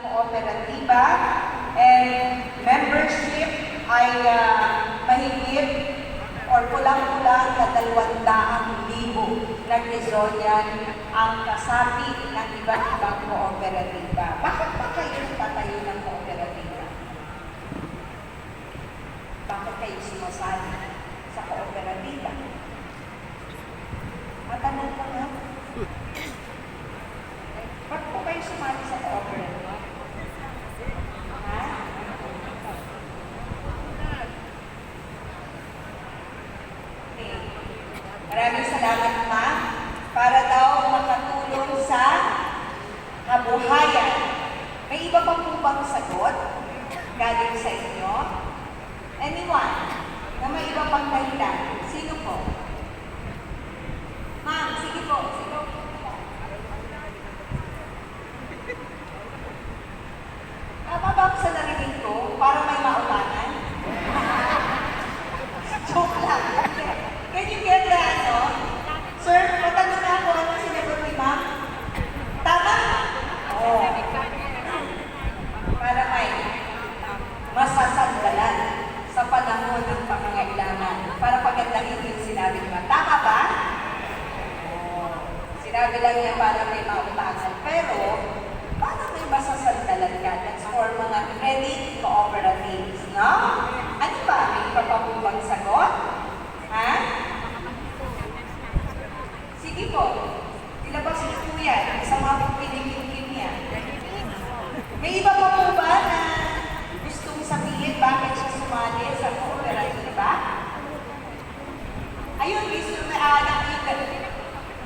kooperatiba, and membership ay mahigit or kulang-kulang na 200,000 na Quezonian ang kasapi ng iba't ibang kooperatiba. Bakit ba kayo tatayo ng kooperatiba? Bakit kayo sumasali sa kooperatiba? Matanong ko nga. Ba't po kayo sumali sa cooperative? Ha? Okay. Maraming salamat, ma'am. Para daw makatulong sa kabuhayan. May iba pa po bang sagot galing sa inyo? Anyone na may iba pang dahilan? Sino po? Ma'am, sige po. Sige po. Tama ba ako sa narinig ko para may mautangan? Joke lang. Can you get that, no? Sir, matanong na ako ano sinagot ni ma'am? Tama? Oo. Para may masasandalan sa panahon ng pangangailangan. Para pagandahin yung sinabi niya. Tama ba? Sinabi lang niya para may mautangan. Pero, paano may masasandalan ka? That's for mga credit cooperatives, no? Ano ba? May iba pa po bang sagot? Ha? Sige po. Ilabas niyo po yan. Sa mga pinikikin niya. May iba pa po ba na gustong sabihin bakit siya sumali sa kooperatiba? Ayun, gusto na nakita.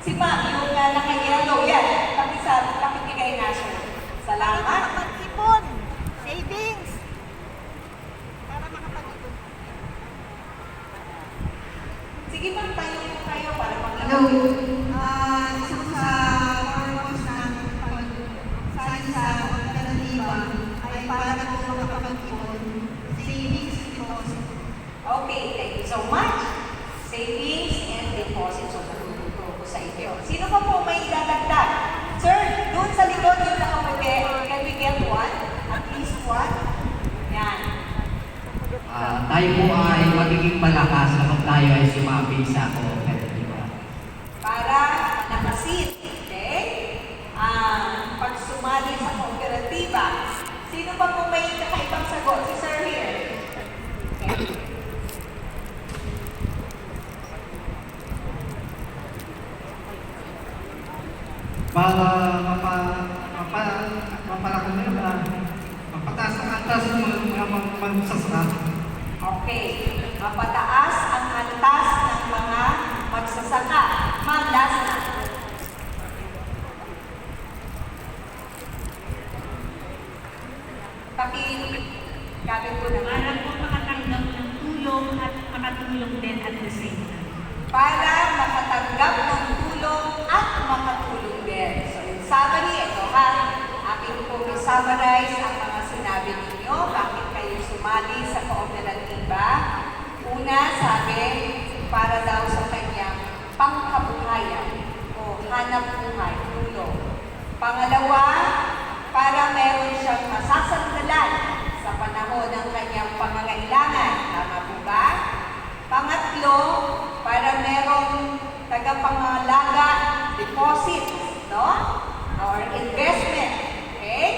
Si ma'am, yung naka-yellow yan. Pakibigay na siya. Salamat. Makapag-ipon. Savings. Para makapag-ipon. Sige ma'am, tayo po kayo para mag-ipon. Hello. Isa po sa purpose ng pagsali sa kooperatiba ay para po makapag-ipon savings deposit. Okay, thank you so much. Savings and deposit. So, natuturo ko sa inyo. Sino pa po may dadagdag? Sir, doon sa likod yung nakaputi, can we get one? At least one? Yan. Tayo po ay magiging malakas kapag tayo ay sumabi sa kooperatiba. Para nakasit. Okay? Pag sumali sa kooperatiba. Sino pa po may kakaibang sagot? Si Sir here. Okay. Para mapalaki nyo na mapataas ang atas ng mga magsasaka. Okay. Mapataas ang antas ng mga magsasaka. Ma'am, last na. Gamit ko naman. Para po makatanggap ng tulong at makatulong din at the same time. Para makatanggap ng tulong at makatulong din. So, in summary, ito ha. Aking po summarize ang mga sinabi ninyo. Bakit kayo sumali sa kooperatiba? Una, sabi, para daw sa kanyang pangkabuhayan o hanap buhay, tulong. Pangalawa, para meron siyang masasandalan sa panahon ng kanyang pangangailangan. Tama po ba? Pangatlo, para merong tagapangalaga deposit, no? Or investment. Okay?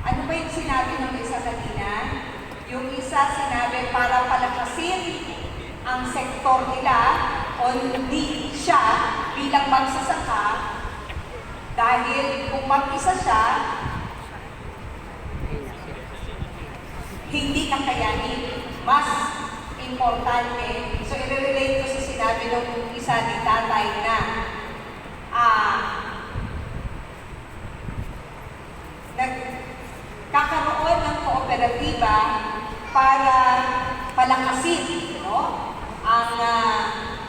Ano ba yung sinabi ng isa kanina? Yung isa sinabi para palakasin ang sektor nila o hindi siya bilang magsasaka dahil kung mag-isa siya, hindi kakayanin. Mas importante. So, i-relate ko sa sinabi ng isa ni tatay na nagkakaroon ng kooperatiba para palakasin, no? Ang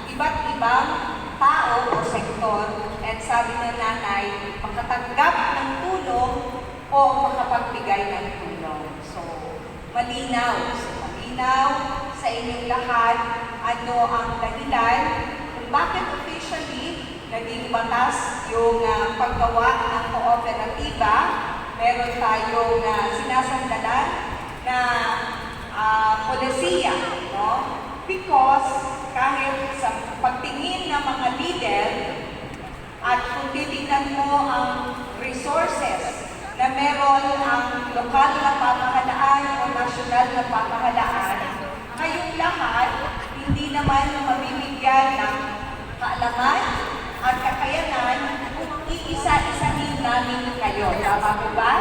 iba't ibang tao o sektor. At sabi ng nanay, makatanggap ng tulong o makapagbigay ng tulong. So, malinaw. Sa inyong lahat ano ang dahilan kung bakit officially naging batas yung paggawa ng kooperatiba meron tayong sinasandalan na polisiya, no? Because kahit sa pagtingin ng mga leader at kung titignan mo ang resources na meron ang lokal na pamahalaan o nasyonal na pamahalaan, kayong lahat hindi naman mabibigyan ng kaalaman at kakayanan kung iisa-isahin namin kayo. Tama po ba?